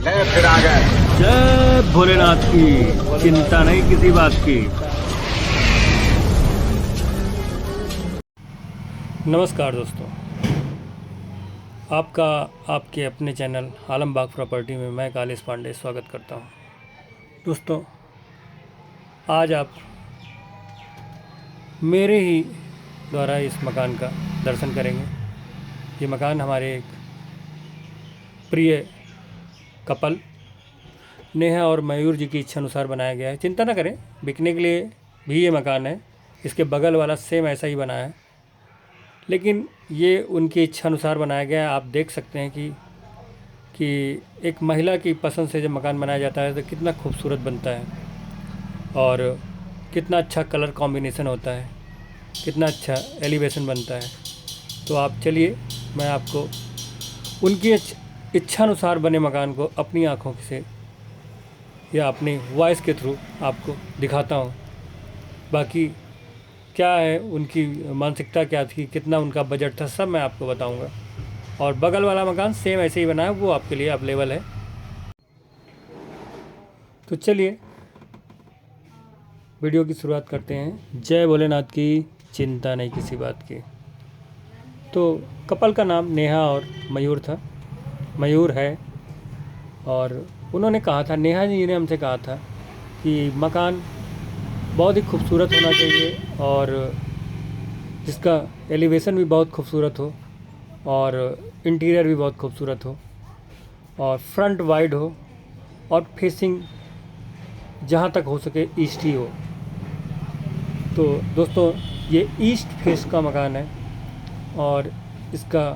ले फिर आ गए। जय भोलेनाथ की, चिंता नहीं किसी बात की। नमस्कार दोस्तों, आपका आपके अपने चैनल आलमबाग प्रॉपर्टी में मैं कालेश पांडे स्वागत करता हूं। दोस्तों, आज आप मेरे ही द्वारा इस मकान का दर्शन करेंगे। ये मकान हमारे एक प्रिय कपल नेहा और मयूर जी की इच्छा अनुसार बनाया गया है। चिंता न करें, बिकने के लिए भी ये मकान है। इसके बगल वाला सेम ऐसा ही बना है, लेकिन ये उनकी इच्छा अनुसार बनाया गया है। आप देख सकते हैं कि एक महिला की पसंद से जब मकान बनाया जाता है तो कितना खूबसूरत बनता है और कितना अच्छा कलर कॉम्बिनेशन होता है, कितना अच्छा एलिवेशन बनता है। तो आप चलिए, मैं आपको उनकी इच्छा अनुसार बने मकान को अपनी आँखों से या अपनी वॉइस के थ्रू आपको दिखाता हूँ। बाकी क्या है, उनकी मानसिकता क्या थी, कितना उनका बजट था, सब मैं आपको बताऊंगा। और बगल वाला मकान सेम ऐसे ही बना है, वो आपके लिए अवेलेबल है। तो चलिए वीडियो की शुरुआत करते हैं। जय भोलेनाथ की, चिंता नहीं किसी बात की। तो कपल का नाम नेहा और मयूर था, मयूर है। और उन्होंने कहा था, नेहा जी ने हमसे कहा था कि मकान बहुत ही खूबसूरत होना चाहिए और जिसका एलिवेशन भी बहुत खूबसूरत हो और इंटीरियर भी बहुत खूबसूरत हो और फ्रंट वाइड हो और फेसिंग जहाँ तक हो सके ईस्ट ही हो। तो दोस्तों, ये ईस्ट फेस का मकान है और इसका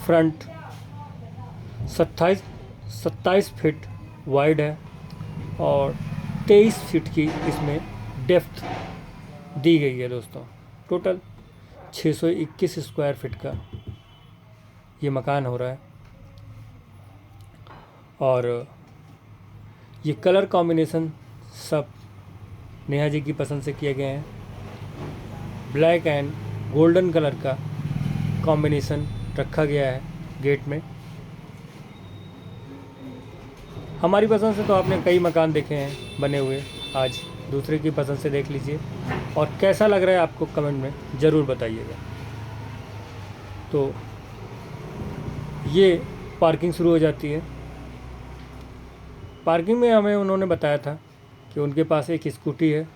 फ्रंट 27 फीट वाइड है और 23 फीट की इसमें डेप्थ दी गई है। दोस्तों, टोटल 621 स्क्वायर फीट का ये मकान हो रहा है और ये कलर कॉम्बिनेशन सब नेहा जी की पसंद से किए गए हैं। ब्लैक एंड गोल्डन कलर का कॉम्बिनेशन रखा गया है गेट में। हमारी पसंद से तो आपने कई मकान देखे हैं बने हुए, आज दूसरे की पसंद से देख लीजिए और कैसा लग रहा है आपको कमेंट में ज़रूर बताइएगा। तो ये पार्किंग शुरू हो जाती है। पार्किंग में हमें उन्होंने बताया था कि उनके पास एक स्कूटी है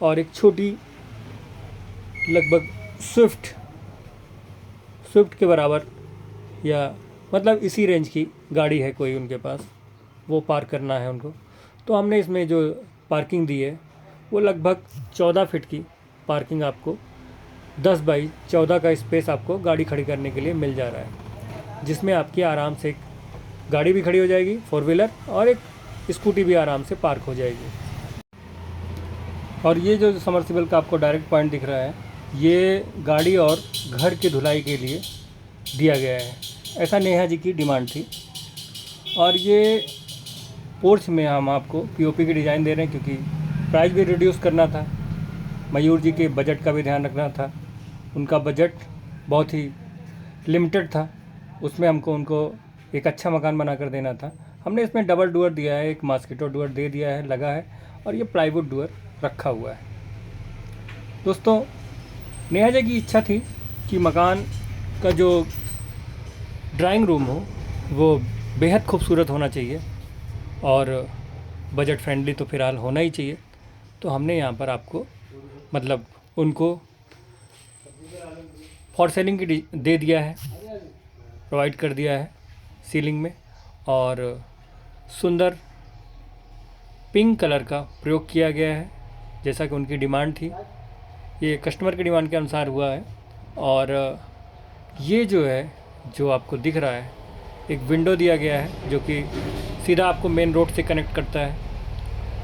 और एक छोटी, लगभग स्विफ्ट के बराबर या मतलब इसी रेंज की गाड़ी है कोई उनके पास, वो पार्क करना है उनको। तो हमने इसमें जो पार्किंग दी है वो लगभग 14 फीट की पार्किंग आपको 10 बाई 14 का स्पेस आपको गाड़ी खड़ी करने के लिए मिल जा रहा है, जिसमें आपकी आराम से एक गाड़ी भी खड़ी हो जाएगी 4 व्हीलर और एक स्कूटी भी आराम से पार्क हो जाएगी। और ये जो समर्सिबल का आपको डायरेक्ट पॉइंट दिख रहा है, ये गाड़ी और घर की धुलाई के लिए दिया गया है, ऐसा नेहा जी की डिमांड थी। और ये पोर्च में हम आपको पीओपी की डिज़ाइन दे रहे हैं क्योंकि प्राइस भी रिड्यूस करना था, मयूर जी के बजट का भी ध्यान रखना था। उनका बजट बहुत ही लिमिटेड था, उसमें हमको उनको एक अच्छा मकान बना कर देना था। हमने इसमें डबल डोर दिया है, एक मॉस्किटो डोर दे दिया है, लगा है, और ये प्लाईवुड डोर रखा हुआ है। दोस्तों, नेहा जी की इच्छा थी कि मकान का जो ड्राइंग रूम हो वो बेहद खूबसूरत होना चाहिए और बजट फ्रेंडली तो फ़िलहाल होना ही चाहिए। तो हमने यहाँ पर आपको मतलब उनको फॉर सेलिंग की दे दिया है, प्रोवाइड कर दिया है सीलिंग में। और सुंदर पिंक कलर का प्रयोग किया गया है, जैसा कि उनकी डिमांड थी। ये कस्टमर की डिमांड के अनुसार हुआ है। और ये जो है, जो आपको दिख रहा है, एक विंडो दिया गया है जो कि सीधा आपको मेन रोड से कनेक्ट करता है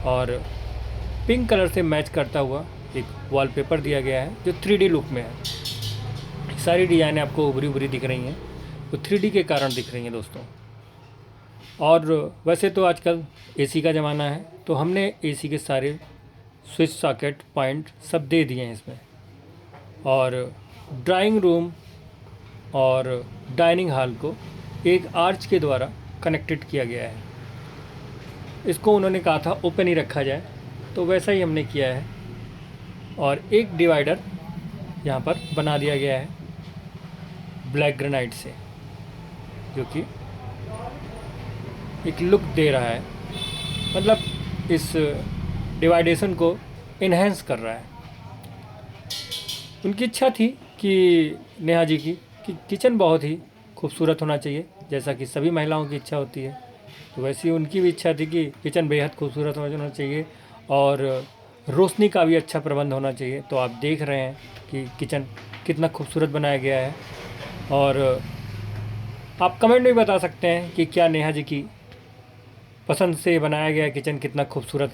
और पिंक कलर से मैच करता हुआ एक वॉलपेपर दिया गया है जो 3D लुक में है। सारी डिज़ाइनें आपको उभरी उभरी दिख रही हैं, वो 3D के कारण दिख रही हैं दोस्तों। और वैसे तो आजकल एसी का ज़माना है, तो हमने एसी के सारे स्विच सॉकेट पॉइंट सब दे दिए हैं इसमें। और ड्राइंग रूम और डाइनिंग हॉल को एक आर्च के द्वारा कनेक्टेड किया गया है। इसको उन्होंने कहा था ओपन ही रखा जाए, तो वैसा ही हमने किया है। और एक डिवाइडर यहाँ पर बना दिया गया है ब्लैक ग्रेनाइट से, जो कि एक लुक दे रहा है, मतलब इस डिवाइडेशन को इन्हेंस कर रहा है। उनकी इच्छा थी कि नेहा जी की कि किचन बहुत ही खूबसूरत होना चाहिए, जैसा कि सभी महिलाओं की इच्छा होती है। तो वैसे ही उनकी भी इच्छा थी कि किचन बेहद खूबसूरत होना चाहिए और रोशनी का भी अच्छा प्रबंध होना चाहिए। तो आप देख रहे हैं कि किचन कितना खूबसूरत बनाया गया है। और आप कमेंट में बता सकते हैं कि क्या नेहा जी की पसंद से बनाया गया किचन कितना खूबसूरत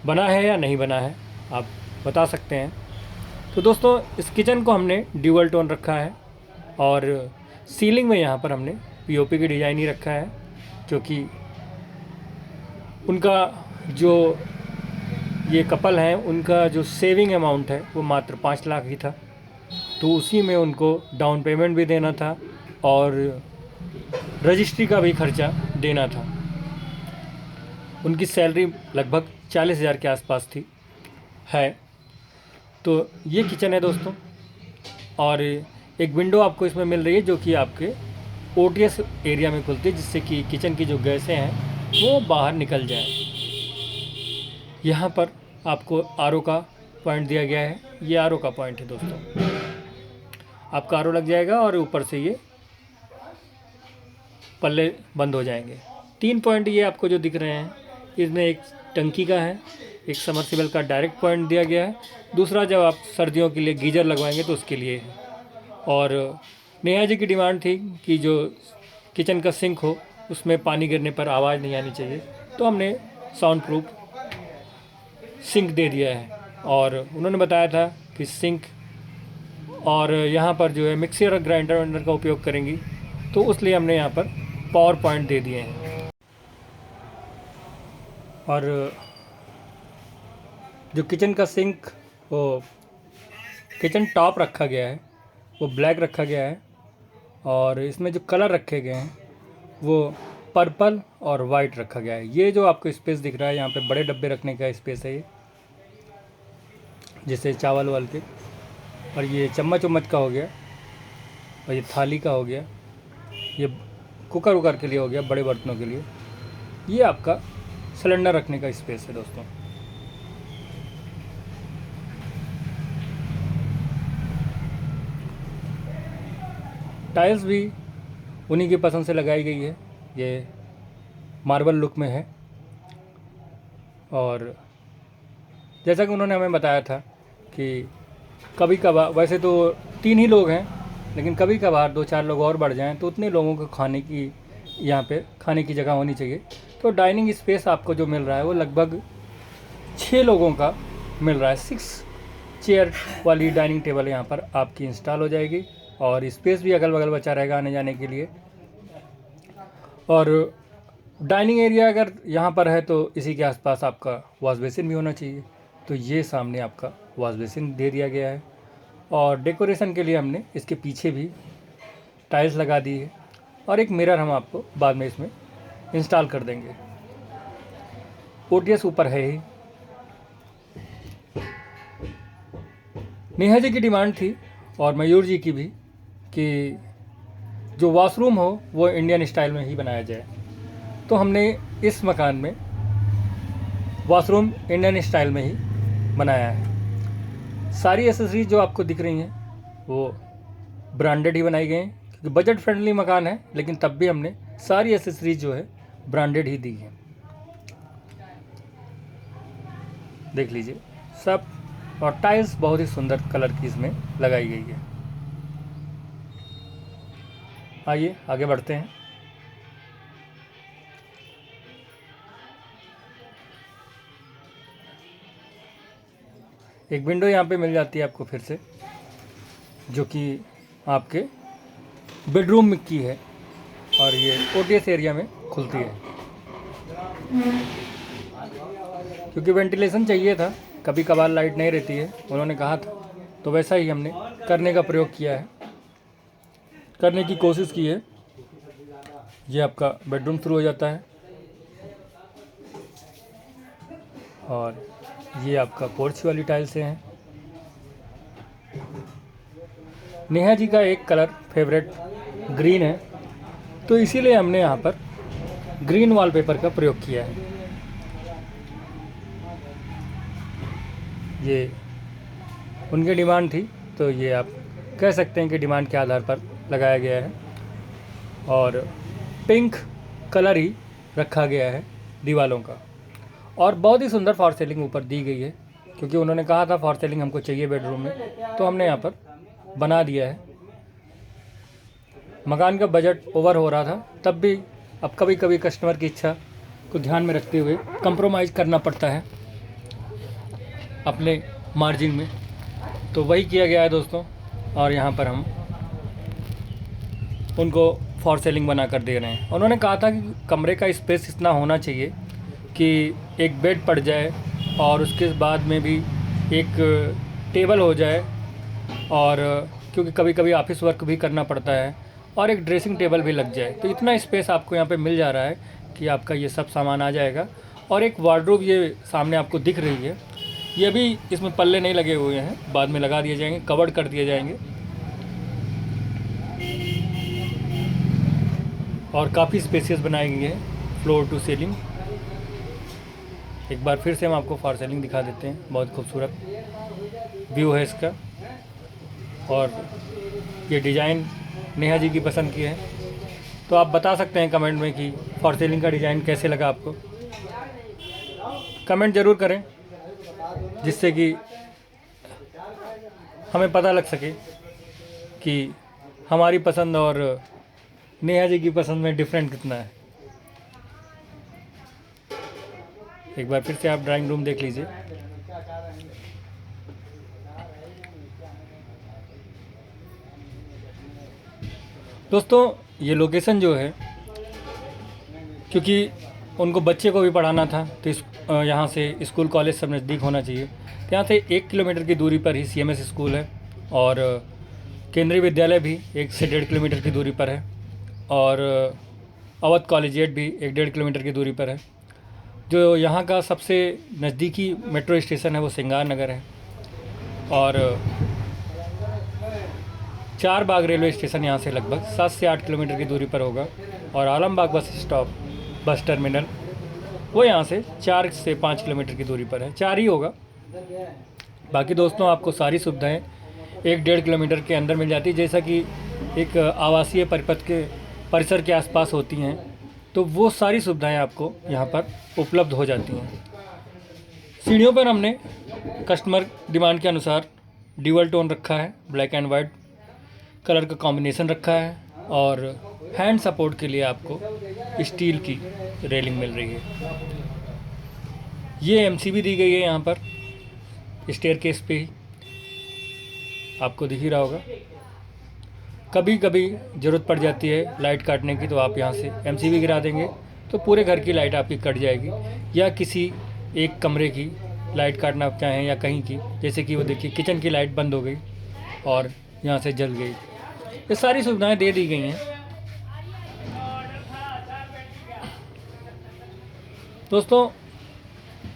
बना है या नहीं बना है, आप बता सकते हैं। तो दोस्तों, इस किचन को हमने ड्यूअल टोन रखा है और सीलिंग में यहाँ पर हमने पीओपी की डिज़ाइन ही रखा है, क्योंकि उनका जो ये कपल हैं उनका जो सेविंग अमाउंट है वो मात्र 5 लाख ही था। तो उसी में उनको डाउन पेमेंट भी देना था और रजिस्ट्री का भी खर्चा देना था। उनकी सैलरी लगभग 40,000 के आसपास थी है। तो ये किचन है दोस्तों, और एक विंडो आपको इसमें मिल रही है जो कि आपके ओटीएस एरिया में खुलती है, जिससे कि किचन की जो गैसें हैं वो बाहर निकल जाएं। यहाँ पर आपको आरओ का पॉइंट दिया गया है, ये आरओ का पॉइंट है दोस्तों। आपका आरओ लग जाएगा और ऊपर से ये पल्ले बंद हो जाएंगे। 3 पॉइंट ये आपको जो दिख रहे हैं, इसमें एक टंकी का है, एक समरसिबल का डायरेक्ट पॉइंट दिया गया है, दूसरा जब आप सर्दियों के लिए गीजर लगवाएंगे तो उसके लिए है। और नेहा जी की डिमांड थी कि जो किचन का सिंक हो उसमें पानी गिरने पर आवाज़ नहीं आनी चाहिए, तो हमने साउंड प्रूफ सिंक दे दिया है। और उन्होंने बताया था कि सिंक और यहाँ पर जो है मिक्सर और ग्राइंडर वाइंडर का उपयोग करेंगी, तो उसलिए हमने यहाँ पर पावर पॉइंट दे दिए हैं। और जो किचन का सिंक, वो किचन टॉप रखा गया है वो ब्लैक रखा गया है, और इसमें जो कलर रखे गए हैं वो पर्पल और वाइट रखा गया है। ये जो आपको स्पेस दिख रहा है, यहाँ पे बड़े डब्बे रखने का स्पेस है ये, जैसे चावल वाल के, और ये चम्मच उम्मच का हो गया, और ये थाली का हो गया, ये कुकर वुकर के लिए हो गया, बड़े बर्तनों के लिए। ये आपका सिलेंडर रखने का स्पेस है दोस्तों। टाइल्स भी उन्हीं की पसंद से लगाई गई है, ये मार्बल लुक में है। और जैसा कि उन्होंने हमें बताया था कि कभी कभार, वैसे तो 3 ही लोग हैं, लेकिन कभी कभार 2-4 लोग और बढ़ जाएं तो उतने लोगों को खाने की, यहाँ पे खाने की जगह होनी चाहिए। तो डाइनिंग स्पेस आपको जो मिल रहा है वो लगभग 6 लोगों का मिल रहा है। 6 चेयर वाली डाइनिंग टेबल यहाँ पर आपकी इंस्टॉल हो जाएगी, और स्पेस भी अगल बगल बचा रहेगा आने जाने के लिए। और डाइनिंग एरिया अगर यहाँ पर है तो इसी के आसपास आपका वॉश बेसिन भी होना चाहिए। तो ये सामने आपका वॉश बेसिन दे दिया गया है, और डेकोरेशन के लिए हमने इसके पीछे भी टाइल्स लगा दी है, और एक मिरर हम आपको बाद में इसमें इंस्टॉल कर देंगे। ओटीएस ऊपर है ही। नेहा जी की डिमांड थी और मयूर जी की भी कि जो वॉशरूम हो वो इंडियन स्टाइल में ही बनाया जाए। तो हमने इस मकान में वॉशरूम इंडियन स्टाइल में ही बनाया है। सारी एसेसरीज जो आपको दिख रही हैं वो ब्रांडेड ही बनाई गई हैं, क्योंकि बजट फ्रेंडली मकान है, लेकिन तब भी हमने सारी एसेसरीज जो है ब्रांडेड ही दी है। देख लीजिए सब, और टाइल्स बहुत ही सुंदर कलर की इसमें लगाई गई है। आइए आगे बढ़ते हैं। एक विंडो यहाँ पे मिल जाती है आपको फिर से, जो कि आपके बेडरूम की है, और ये ओटीएस एरिया में खुलती है, क्योंकि वेंटिलेशन चाहिए था, कभी कभार लाइट नहीं रहती है, उन्होंने कहा था, तो वैसा ही हमने करने का प्रयोग किया है, करने की कोशिश की है। ये आपका बेडरूम शुरू हो जाता है, और ये आपका पोर्च वाली टाइल्स हैं। नेहा जी का एक कलर फेवरेट ग्रीन है, तो इसीलिए हमने यहाँ पर ग्रीन वॉलपेपर का प्रयोग किया है। ये उनकी डिमांड थी, तो ये आप कह सकते हैं कि डिमांड के आधार पर लगाया गया है। और पिंक कलर ही रखा गया है दीवालों का, और बहुत ही सुंदर फॉर सीलिंग ऊपर दी गई है, क्योंकि उन्होंने कहा था फॉर सीलिंग हमको चाहिए बेडरूम में, तो हमने यहाँ पर बना दिया है। मकान का बजट ओवर हो रहा था, तब भी अब कभी कभी कस्टमर की इच्छा को ध्यान में रखते हुए कंप्रोमाइज़ करना पड़ता है अपने मार्जिन में, तो वही किया गया है दोस्तों। और यहाँ पर हम उनको फॉर सेलिंग बना कर दे रहे हैं। उन्होंने कहा था कि कमरे का स्पेस इतना होना चाहिए कि एक बेड पड़ जाए और उसके बाद में भी एक टेबल हो जाए, और क्योंकि कभी कभी ऑफिस वर्क भी करना पड़ता है, और एक ड्रेसिंग टेबल भी लग जाए, तो इतना स्पेस आपको यहाँ पे मिल जा रहा है कि आपका ये सब सामान आ जाएगा। और एक वार्डरोब ये सामने आपको दिख रही है, ये भी इसमें पल्ले नहीं लगे हुए हैं, बाद में लगा दिए जाएंगे, कवर्ड कर दिए जाएंगे। और काफ़ी स्पेसियस बनाए गए हैं फ्लोर टू सीलिंग। एक बार फिर से हम आपको फॉर सीलिंग दिखा देते हैं, बहुत खूबसूरत व्यू है इसका। और ये डिज़ाइन नेहा जी की पसंद की है, तो आप बता सकते हैं कमेंट में कि फॉर सीलिंग का डिज़ाइन कैसे लगा आपको। कमेंट ज़रूर करें, जिससे कि हमें पता लग सके कि हमारी पसंद और नेहा जी की पसंद में डिफरेंट कितना है। एक बार फिर से आप ड्राइंग रूम देख लीजिए। दोस्तों ये लोकेशन जो है, क्योंकि उनको बच्चे को भी पढ़ाना था, तो यहाँ से स्कूल कॉलेज सब नज़दीक होना चाहिए। तो यहाँ से 1 किलोमीटर की दूरी पर ही CMS स्कूल है, और केंद्रीय विद्यालय भी 1 से 1.5 किलोमीटर की दूरी पर है, और अवध कॉलेजिएट भी 1-1.5 किलोमीटर की दूरी पर है। जो यहाँ का सबसे नज़दीकी मेट्रो स्टेशन है वो सिंगार नगर है, और 4 बाग रेलवे स्टेशन यहाँ से लगभग 7 से 8 किलोमीटर की दूरी पर होगा, और Alambagh bus stop bus terminal वो यहाँ से 4 से 5 किलोमीटर की दूरी पर है, 4 ही होगा। बाकी दोस्तों आपको सारी सुविधाएं 1-1.5 किलोमीटर के अंदर मिल जाती है, जैसा कि एक आवासीय परिपथ के परिसर के आसपास होती हैं, तो वो सारी सुविधाएं आपको यहाँ पर उपलब्ध हो जाती हैं। सीढ़ियों पर हमने कस्टमर डिमांड के अनुसार ड्यूअल टोन रखा है, ब्लैक एंड वाइट कलर का कॉम्बिनेशन रखा है, और हैंड सपोर्ट के लिए आपको स्टील की रेलिंग मिल रही है। ये MCB दी गई है यहाँ पर स्टेयरकेस पे ही, आपको दिख ही रहा होगा। कभी कभी ज़रूरत पड़ जाती है लाइट काटने की, तो आप यहाँ से MCB गिरा देंगे तो पूरे घर की लाइट आपकी कट जाएगी, या किसी एक कमरे की लाइट काटना आप चाहें या कहीं की, जैसे कि वो देखिए किचन की लाइट बंद हो गई और यहाँ से जल गई। ये सारी सुविधाएं दे दी गई हैं। दोस्तों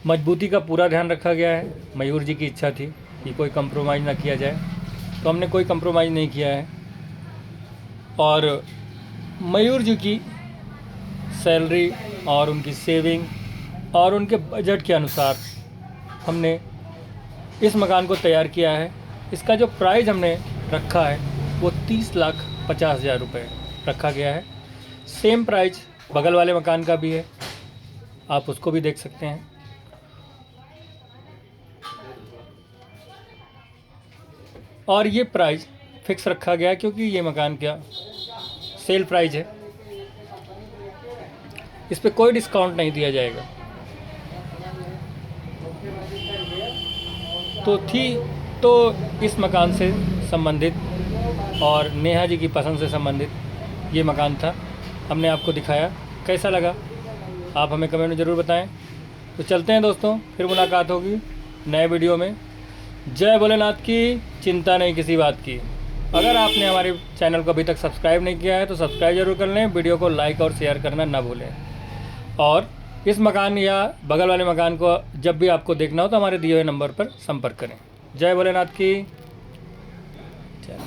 मजबूती का पूरा ध्यान रखा गया है। मयूर जी की इच्छा थी कि कोई कंप्रोमाइज़ ना किया जाए, तो हमने कोई कंप्रोमाइज़ नहीं किया है। और मयूर जी की सैलरी और उनकी सेविंग और उनके बजट के अनुसार हमने इस मकान को तैयार किया है। इसका जो प्राइस हमने रखा है वो 30,50,000 रुपये रखा गया है। सेम प्राइस बगल वाले मकान का भी है, आप उसको भी देख सकते हैं। और ये प्राइस फिक्स रखा गया है क्योंकि ये मकान का सेल प्राइस है, इस पे कोई डिस्काउंट नहीं दिया जाएगा। तो इस मकान से संबंधित और नेहा जी की पसंद से संबंधित ये मकान था, हमने आपको दिखाया। कैसा लगा आप हमें कमेंट में ज़रूर बताएं। तो चलते हैं दोस्तों, फिर मुलाकात होगी नए वीडियो में। जय भोलेनाथ की, चिंता नहीं किसी बात की। अगर आपने हमारे चैनल को अभी तक सब्सक्राइब नहीं किया है तो सब्सक्राइब जरूर कर लें, वीडियो को लाइक और शेयर करना ना भूलें, और इस मकान या बगल वाले मकान को जब भी आपको देखना हो तो हमारे दिए हुए नंबर पर संपर्क करें। जय भोलेनाथ की जय।